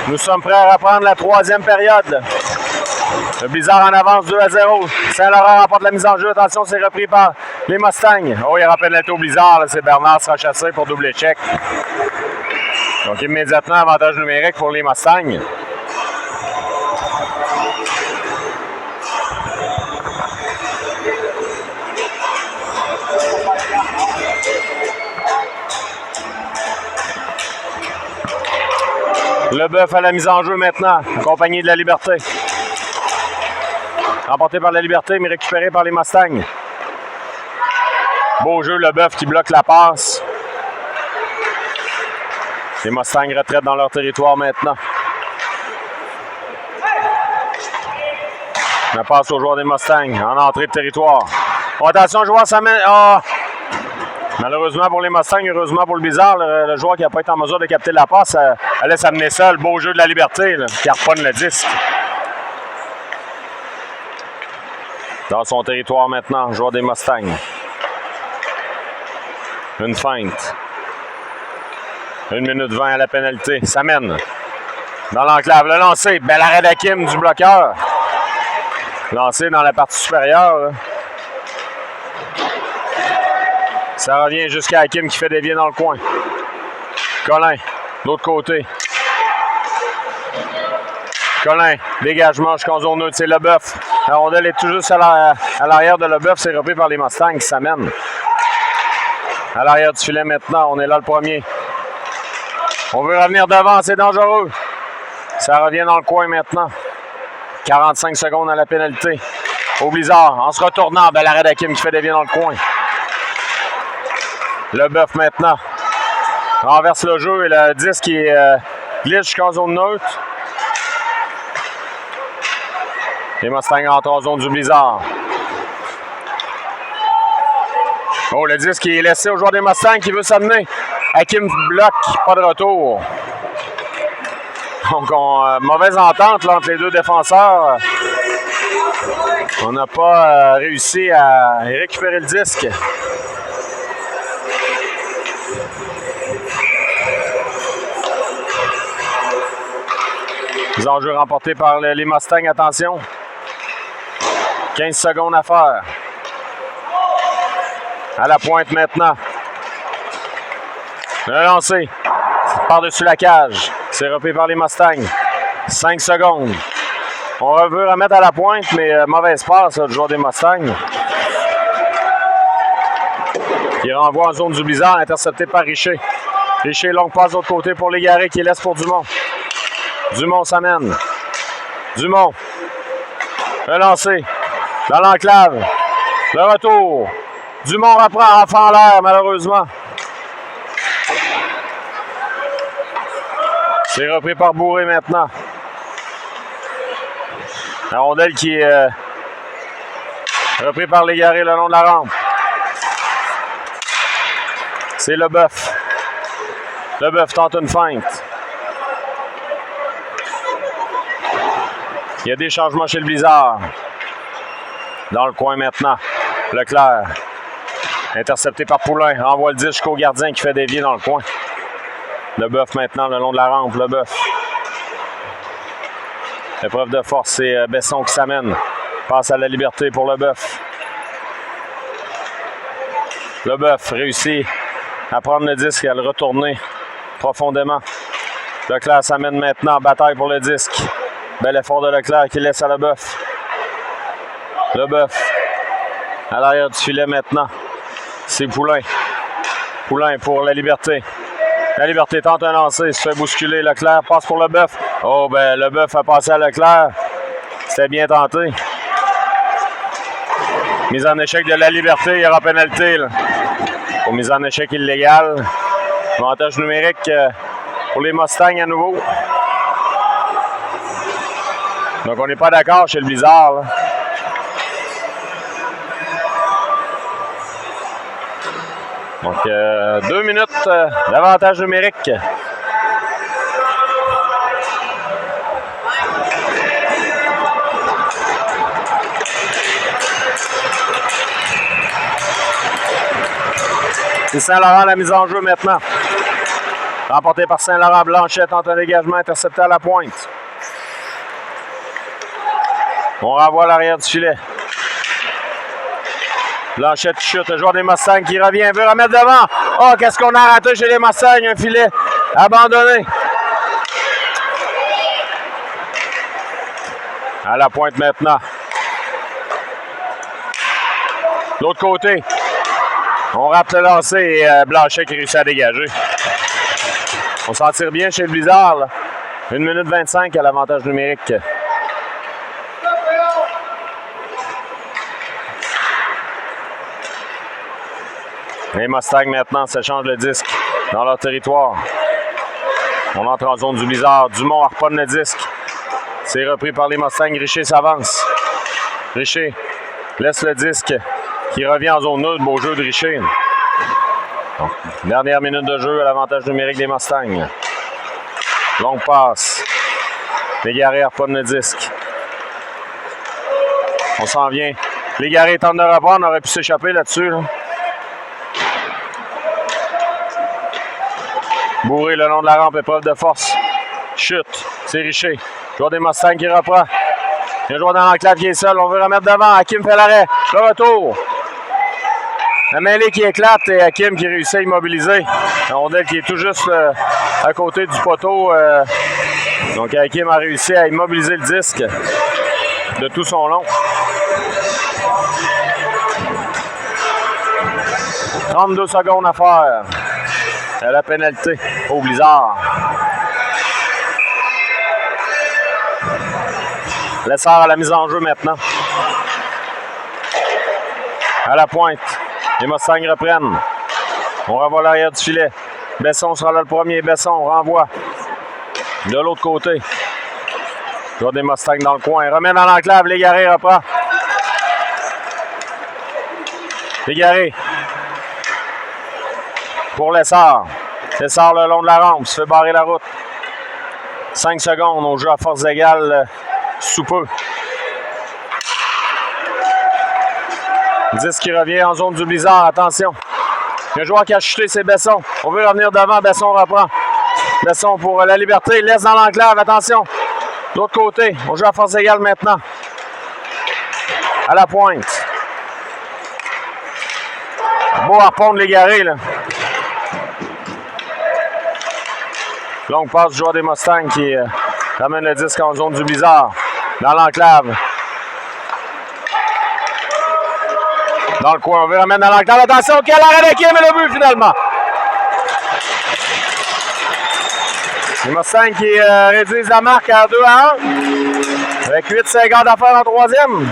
Nous sommes prêts à reprendre la troisième période. Le Blizzard en avance 2-0. Saint-Laurent remporte la mise en jeu. Attention, c'est repris par les Mustangs. Oh, il y aura pénalité au Blizzard. C'est Bernard sera chassé pour double échec. Donc immédiatement, avantage numérique pour les Mustangs. Leboeuf à la mise en jeu maintenant, compagnie de la Liberté. Remporté par la Liberté, mais récupéré par les Mustangs. Beau jeu, Leboeuf qui bloque la passe. Les Mustangs retraitent dans leur territoire maintenant. La passe aux joueurs des Mustangs en entrée de territoire. Oh, attention, joueur, ça mène. Oh. Malheureusement pour les Mustangs, heureusement pour le Blizzard, le joueur qui n'a pas été en mesure de capter la passe, elle laisse amener seul. Beau jeu de la Liberté, là, qui harponne le disque. Dans son territoire maintenant, joueur des Mustangs. Une feinte. 1 minute 20 à la pénalité. Ça mène. Dans l'enclave, le lancer. Bel arrêt d'Hakim du bloqueur. Lancé dans la partie supérieure. Là. Ça revient jusqu'à Hakim qui fait dévier dans le coin. Collin, de l'autre côté. Collin, dégagement jusqu'en zone neutre, c'est Leboeuf. La rondelle est tout juste à l'arrière de Leboeuf, c'est repris par les Mustangs qui s'amènent. À l'arrière du filet maintenant, on est là le premier. On veut revenir devant, c'est dangereux. Ça revient dans le coin maintenant. 45 secondes à la pénalité. Au Blizzard, en se retournant, bel arrêt d'Hakim qui fait dévier dans le coin. Leboeuf maintenant renverse le jeu et le disque qui glisse jusqu'en zone neutre. Les Mustangs entrent en zone du Blizzard. Oh, le disque qui est laissé au joueur des Mustangs qui veut s'amener. Hakim bloque, pas de retour. Donc, mauvaise entente là, entre les deux défenseurs. On n'a pas réussi à récupérer le disque. Les enjeux remportés par les Mustangs, attention. 15 secondes à faire. À la pointe maintenant. Le lancer. Par-dessus la cage. C'est repris par les Mustangs. 5 secondes. On veut remettre à la pointe, mais mauvaise passe du joueur des Mustangs. Il renvoie en zone du Blizzard, intercepté par Richer. Richer, longue passe de l'autre côté pour l'égarer qui laisse pour Dumont. Dumont s'amène. Dumont. Le lancer. Dans l'enclave. Le retour. Dumont reprend enfant en l'air, malheureusement. C'est repris par Bourré maintenant. La rondelle qui est repris par l'égaré le long de la rampe. C'est Leboeuf. Leboeuf tente une feinte. Il y a des changements chez le Blizzard. Dans le coin maintenant. Leclerc. Intercepté par Poulain. Renvoie le disque jusqu'au gardien qui fait dévier dans le coin. Leboeuf maintenant le long de la rampe. Leboeuf. Épreuve de force, c'est Besson qui s'amène. Passe à la Liberté pour Leboeuf. Leboeuf réussit à prendre le disque et à le retourner profondément. Leclerc s'amène maintenant en bataille pour le disque. Bel effort de Leclerc qui laisse à Leboeuf. Leboeuf. À l'arrière du filet maintenant. C'est Poulain. Poulain pour la Liberté. La Liberté tente un lancer, se fait bousculer. Leclerc passe pour Leboeuf. Oh, ben, Leboeuf a passé à Leclerc. C'était bien tenté. Mise en échec de la Liberté, il y aura pénalité. Là. Pour mise en échec illégale. Avantage numérique pour les Mustangs à nouveau. Donc, on n'est pas d'accord chez le Blizzard. Là. Donc, 2 minutes d'avantage numérique. C'est Saint-Laurent la mise en jeu maintenant. Remporté par Saint-Laurent. Blanchette tente un dégagement intercepté à la pointe. On renvoie à l'arrière du filet. Blanchette qui chute. Le joueur des Mustangs qui revient. Veut remettre devant. Oh, qu'est-ce qu'on a raté chez les Mustangs? Un filet abandonné. À la pointe maintenant. L'autre côté. On rate le lancer et Blanchet qui réussit à dégager. On s'en tire bien chez le Blizzard. Là. 1 minute 25 à l'avantage numérique. Les Mustangs maintenant s'échangent le disque dans leur territoire. On entre en zone du Blizzard. Dumont harponne le disque. C'est repris par les Mustangs. Richer s'avance. Richer laisse le disque qui revient en zone neutre. Beau jeu de Richer. Donc, dernière minute de jeu à l'avantage numérique des Mustangs. Longue passe. Légaré harponne le disque. On s'en vient. Légaré tente de reprendre. On aurait pu s'échapper là-dessus. Là. Bourré le long de la rampe, épreuve de force. Chute, c'est Richer. Joueur des Mustangs qui reprend. Il y a un joueur dans l'enclave qui est seul. On veut remettre devant. Hakim fait l'arrêt. Le retour. La mêlée qui éclate et Hakim qui réussit à immobiliser. La rondelle qui est tout juste à côté du poteau. Donc Hakim a réussi à immobiliser le disque de tout son long. 32 secondes à faire. C'est la pénalité au Blizzard. Lessard à la mise en jeu maintenant. À la pointe. Les Mustangs reprennent. On renvoie l'arrière du filet. Besson sera là le premier. Besson renvoie. De l'autre côté. Il y a des Mustangs dans le coin. Remet dans l'enclave. Légaré reprend. Légaré. Pour Lessard. Lessard le long de la rampe. Se fait barrer la route. 5 secondes. On joue à force égale sous peu. 10 qui revient en zone du Blizzard. Attention. Il y a un joueur qui a chuté, c'est Besson. On veut revenir devant. Besson reprend. Besson pour la liberté. Il laisse dans l'enclave. Attention. De l'autre côté. On joue à force égale maintenant. À la pointe. Beau harpon de Légaré, là. Longue passe du joueur des Mustangs qui ramène le disque en zone du Blizzard. Dans l'enclave. Dans le coin, on veut remettre dans l'enclave. Attention, quel arrêt de Kim et le but finalement. Les Mustangs qui réduisent la marque à 2-1. Avec 8 secondes à faire en troisième.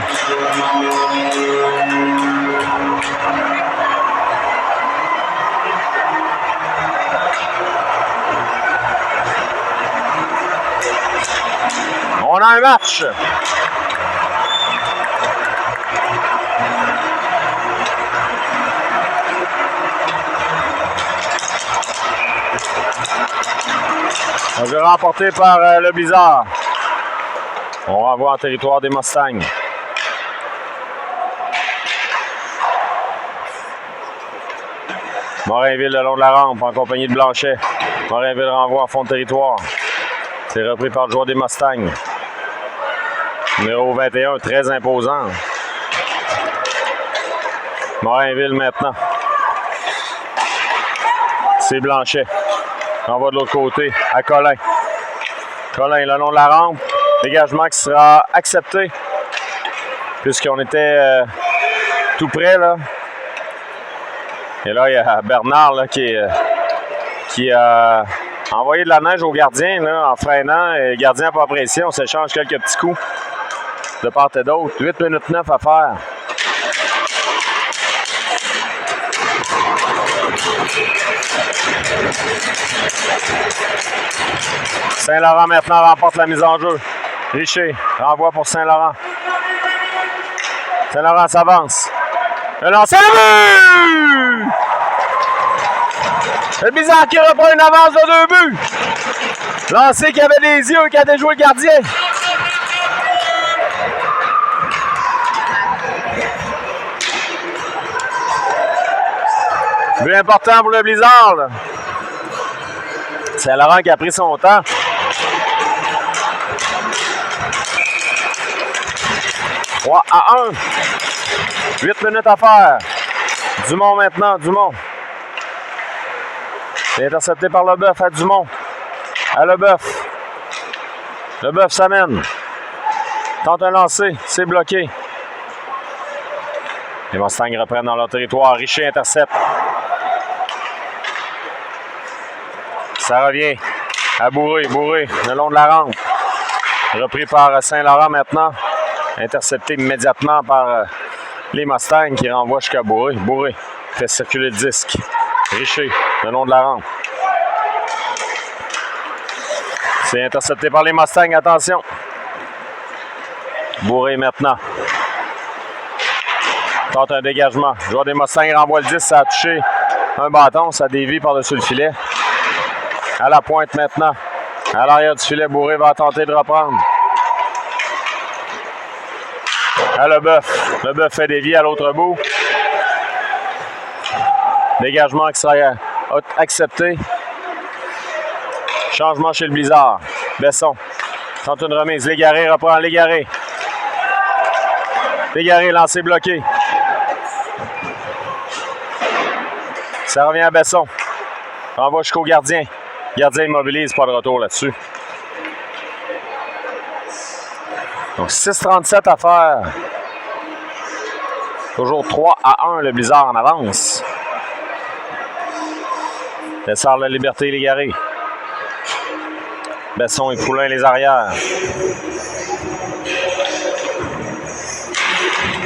On a un match. On va remporté par le Blizzard. On renvoie en territoire des Mustangs. Morinville le long de la rampe en compagnie de Blanchet. Morinville renvoie en fond de territoire. C'est repris par le joueur des Mustangs. Numéro 21, très imposant. Morinville maintenant. C'est Blanchet. Envoie de l'autre côté à Collin. Collin le long de la rampe. Dégagement qui sera accepté. Puisqu'on était tout près là. Et là, il y a Bernard là, qui a envoyé de la neige au gardien là, en freinant. Et le gardien n'a pas apprécié. On s'échange quelques petits coups de part et d'autre. 8 minutes 9 à faire. Saint-Laurent maintenant remporte la mise en jeu. Richer renvoie pour Saint-Laurent. Saint-Laurent s'avance. Le lancer, le but! Le Blizzard qui reprend une avance de 2 buts. Lancé qui avait des yeux, qui a déjoué le gardien. But important pour le Blizzard. Là. Saint-Laurent qui a pris son temps. « 3-1. 8 minutes à faire. Dumont maintenant, Dumont. C'est intercepté par Leboeuf à Dumont. À Leboeuf. Leboeuf s'amène. Tente un lancer. C'est bloqué. Les Mustangs reprennent dans leur territoire. Richer intercepte. Ça revient à Bourré. Bourré, le long de la rampe. Repris par Saint-Laurent maintenant. Intercepté immédiatement par les Mustangs qui renvoient jusqu'à Bourré. Bourré fait circuler le disque. Richer, le long de la rampe. C'est intercepté par les Mustangs. Attention. Bourré maintenant. Tente un dégagement. Le joueur des Mustangs renvoie le disque. Ça a touché un bâton. Ça dévie par-dessus le filet. À la pointe maintenant. À l'arrière du filet, Bourré va tenter de reprendre. À Leboeuf. Leboeuf fait dévier à l'autre bout. Dégagement qui sera accepté. Changement chez le Blizzard. Besson tente une remise. Légaré reprend. Légaré. Légaré, lancé bloqué. Ça revient à Besson. Renvoie jusqu'au gardien. Gardien immobilise, pas de retour là-dessus. Donc 6:37 à faire. Toujours 3-1, le Blizzard en avance. Dessert la Liberté, Légaré. Besson et Poulain, les arrières.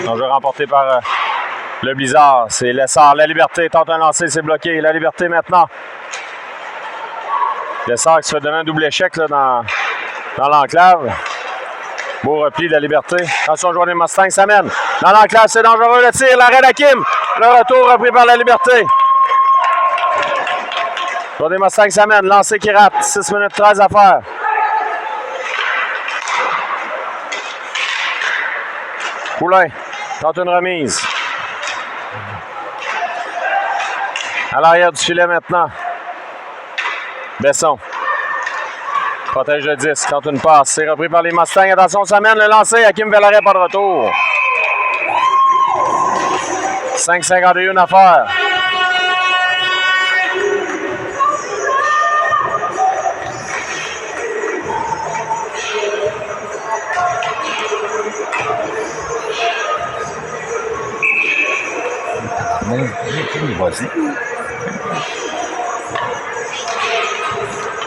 Donc, jeu remporté par le Blizzard. C'est Lessard. La Liberté tente un lancer, c'est bloqué. La Liberté maintenant. Lessard qui se fait donner un double échec là, dans l'enclave. Beau repli de la Liberté. Attention, le joueur des Mustangs s'amène. Dans l'enclave, c'est dangereux. Le tir, l'arrêt d'Hakim. Le retour repris par la Liberté. Le joueur des Mustangs s'amène. Lancé qui rate. 6 minutes 13 à faire. Poulain tente une remise. À l'arrière du filet maintenant. Besson. Protège le disque, tente une passe. C'est repris par les Mustangs. Attention, on s'amène le lancer. Hakim Vellaret, pas de retour. 5:51 à faire.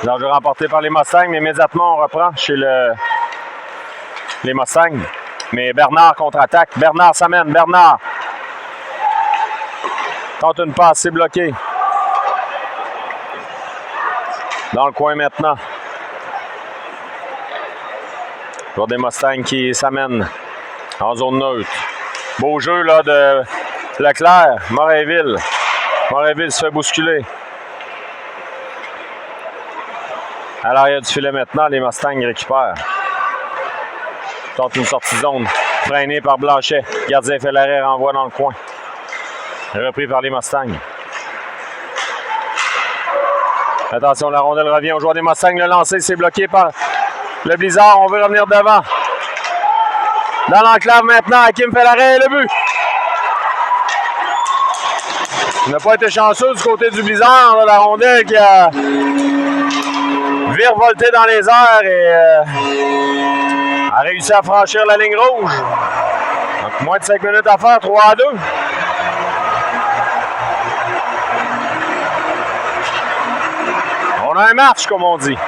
L'enjeu remporté par les Mustangs, mais immédiatement on reprend chez les Mustangs. Mais Bernard contre-attaque. Bernard s'amène. Bernard tente une passe, c'est bloqué. Dans le coin maintenant. Pour des Mustangs qui s'amènent en zone neutre. Beau jeu là de Leclerc. Morainville. Morainville se fait bousculer. À l'arrière du filet maintenant, les Mustangs récupèrent. Tente une sortie zone. Freiné par Blanchet. Gardien fait l'arrêt, renvoie dans le coin. Repris par les Mustangs. Attention, la rondelle revient au joueur des Mustangs. Le lancer, c'est bloqué par le Blizzard. On veut revenir devant. Dans l'enclave maintenant, Hakim fait l'arrêt. Le but. Il n'a pas été chanceux du côté du Blizzard. Là, la rondelle qui a virevolté dans les airs et a réussi à franchir la ligne rouge. Donc, moins de 5 minutes à faire, 3-2. On a un match, comme on dit.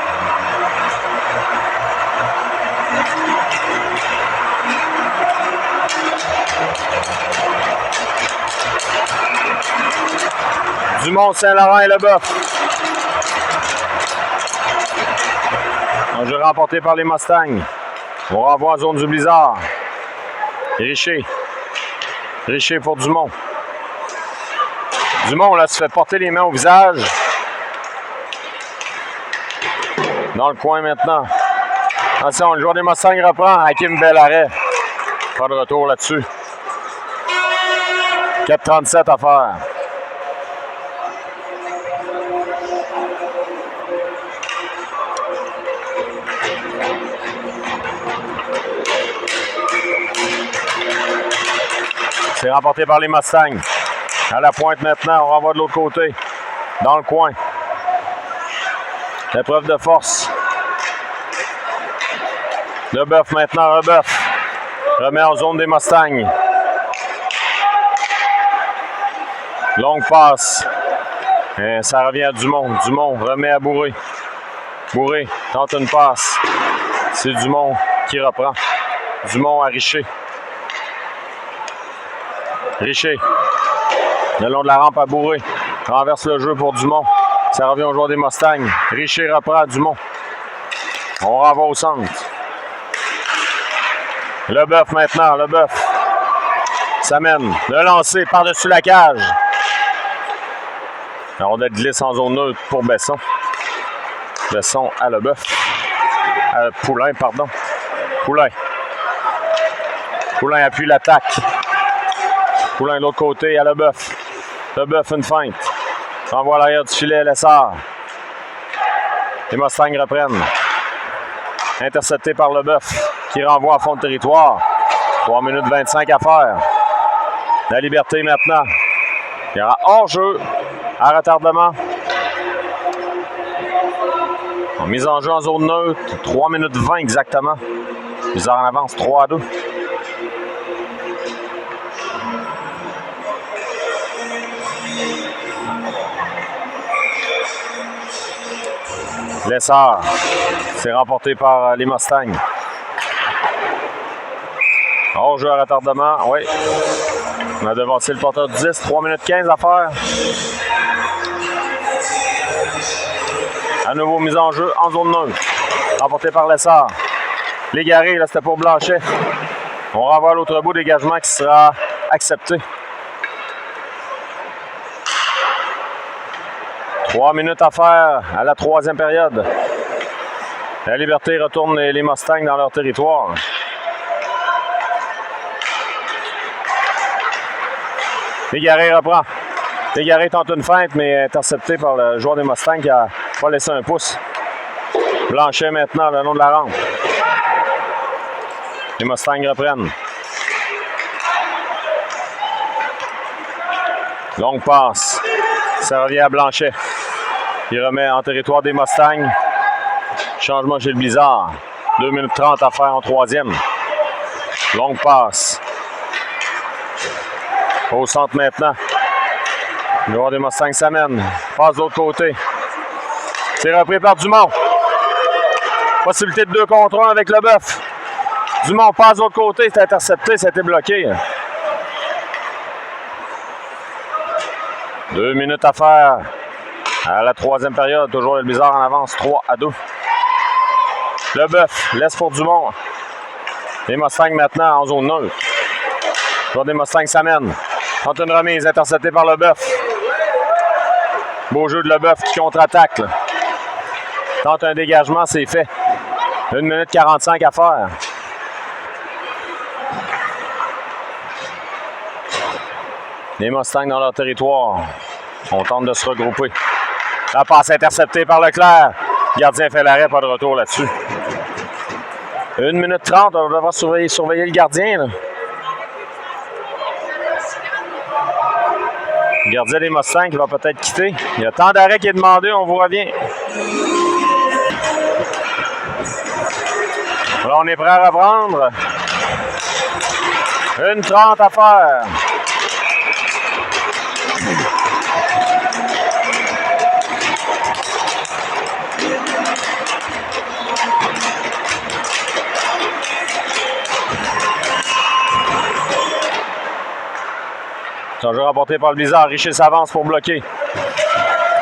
Dumont, Saint-Laurent et Leboeuf. Un jeu remporté par les Mustangs. On renvoie en zone du Blizzard. Richer. Richer pour Dumont. Dumont, là, se fait porter les mains au visage. Dans le coin maintenant. Attention, le joueur des Mustangs reprend. Hakim Vellaret. Pas de retour là-dessus. 4:37 à faire. C'est remporté par les Mustangs. À la pointe maintenant, on renvoie de l'autre côté. Dans le coin. L'épreuve de force. Leboeuf maintenant, Leboeuf. Remet en zone des Mustangs. Longue passe. Et ça revient à Dumont. Dumont remet à Bourré. Bourré tente une passe. C'est Dumont qui reprend. Dumont à Richer. Richer. Le long de la rampe à Bourré. Renverse le jeu pour Dumont. Ça revient au joueur des Mustangs. Richer reprend à Dumont. On renvoie au centre. Leboeuf maintenant. Leboeuf. Ça mène. Le lancer par-dessus la cage. La rondelle glisse en zone neutre pour Besson. Besson à Leboeuf. Poulain, pardon. Poulain. Poulain appuie l'attaque. Poulain de l'autre côté à Leboeuf. Leboeuf une feinte. Renvoie à l'arrière du filet, Lessard. Les Mustangs reprennent. Intercepté par Leboeuf qui renvoie à fond de territoire. 3 minutes 25 à faire. La Liberté maintenant. Il y aura hors-jeu à retardement. Mise en jeu en zone neutre. 3 minutes 20 exactement. Mise en avance 3-2. Lessard. C'est remporté par les Mustangs. Hors-jeu à retardement. Oui. On a devancé le porteur du 10. 3 minutes 15 à faire. À nouveau mise en jeu en zone neutre. Remporté par Lessard. Légaré, là c'était pour Blanchet. On renvoie à l'autre bout, dégagement qui sera accepté. 3 minutes à faire à la troisième période. La Liberté retourne les Mustangs dans leur territoire. Légaré reprend. Légaré tente une feinte, mais intercepté par le joueur des Mustangs qui n'a pas laissé un pouce. Blanchet maintenant, le long de la rampe. Les Mustangs reprennent. Longue passe. Ça revient à Blanchet. Il remet en territoire des Mustangs. Changement chez le Blizzard. 2 minutes 30 à faire en troisième. Longue passe. Au centre maintenant. Le joueur des Mustangs s'amène. Passe de l'autre côté. C'est repris par Dumont. Possibilité de 2 contre 1 avec Leboeuf. Dumont passe de l'autre côté. C'est intercepté. Ça a été bloqué. 2 minutes à faire. À la troisième période. Toujours le Blizzard en avance. 3-2. Leboeuf laisse pour Dumont. Les Mustangs maintenant en zone neutre. Le joueur des Mustangs s'amène. Tente une remise interceptée par Leboeuf. Beau jeu de Leboeuf qui contre-attaque. Là. Tente un dégagement, c'est fait. 1 minute 45 à faire. Les Mustangs dans leur territoire. On tente de se regrouper. La passe interceptée par Leclerc. Le gardien fait l'arrêt, pas de retour là-dessus. 1 minute 30, on va devoir surveiller le gardien. Là. Le gardien des Mustangs qui va peut-être quitter. Il y a temps d'arrêt qui est demandé, on vous revient. Là, on est prêt à reprendre. 1:30 à faire. C'est un jeu remporté par le Blizzard. Richer s'avance pour bloquer.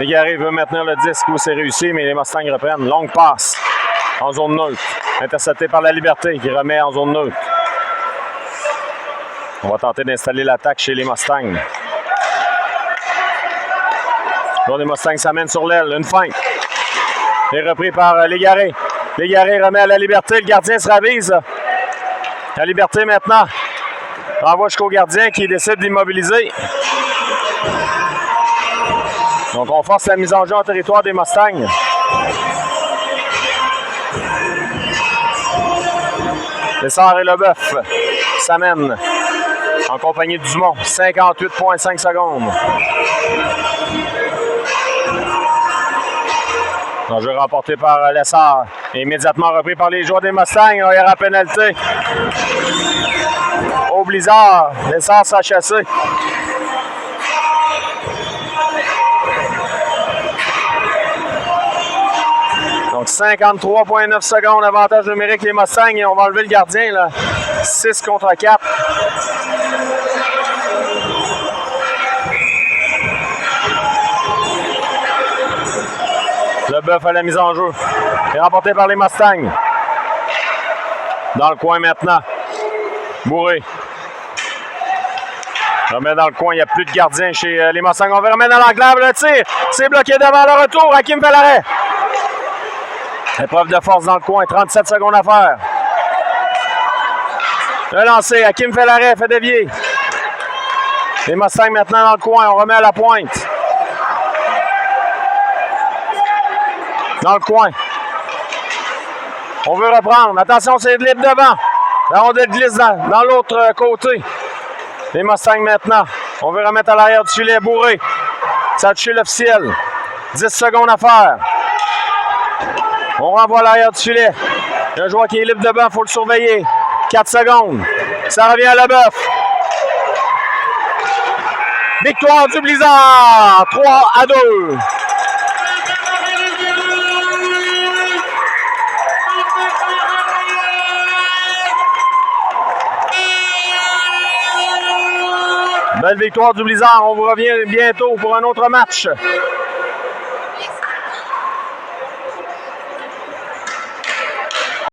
Légaré veut maintenir le disque où c'est réussi, mais les Mustangs reprennent. Longue passe en zone neutre. Intercepté par la Liberté qui remet en zone neutre. On va tenter d'installer l'attaque chez les Mustangs. Les Mustangs s'amènent sur l'aile. Une feinte. Et repris par Légaré. Légaré remet à la Liberté. Le gardien se ravise. La Liberté maintenant. Renvoie jusqu'au gardien qui décide d'immobiliser. Donc on force la mise en jeu en territoire des Mustangs. Lessard et Leboeuf s'amènent. en compagnie du Dumont. 58,5 secondes. Un jeu remporté par Lessard. Immédiatement repris par les joueurs des Mustangs. Il y aura pénalité au Blizzard. Lessard s'est chassé. Donc 53,9 secondes avantage numérique les Mustangs. Et on va enlever le gardien. Là. 6 contre 4. Le Bœuf à la mise en jeu. est remporté par les Mustangs. Dans le coin maintenant. Bourré. Remet dans le coin. Il n'y a plus de gardien chez les Mustangs. On va remettre dans l'enclave. Le tir. C'est bloqué devant le retour. Hakim fait l'arrêt. Épreuve de force dans le coin. 37 secondes à faire. Le lancer. Hakim fait l'arrêt. Fait dévier. Les Mustangs maintenant dans le coin. On remet à la pointe. Dans le coin. On veut reprendre. Attention, c'est libre devant. La rondelle glisse dans l'autre côté. Les Mustangs maintenant. On veut remettre à l'arrière du filet. Bourré. Ça a touché l'officiel. 10 secondes à faire. On renvoie à l'arrière du filet. Un joueur qui est libre devant, il faut le surveiller. 4 secondes. Ça revient à Leboeuf. Victoire du Blizzard. 3-2. Belle victoire du Blizzard. On vous revient bientôt pour un autre match.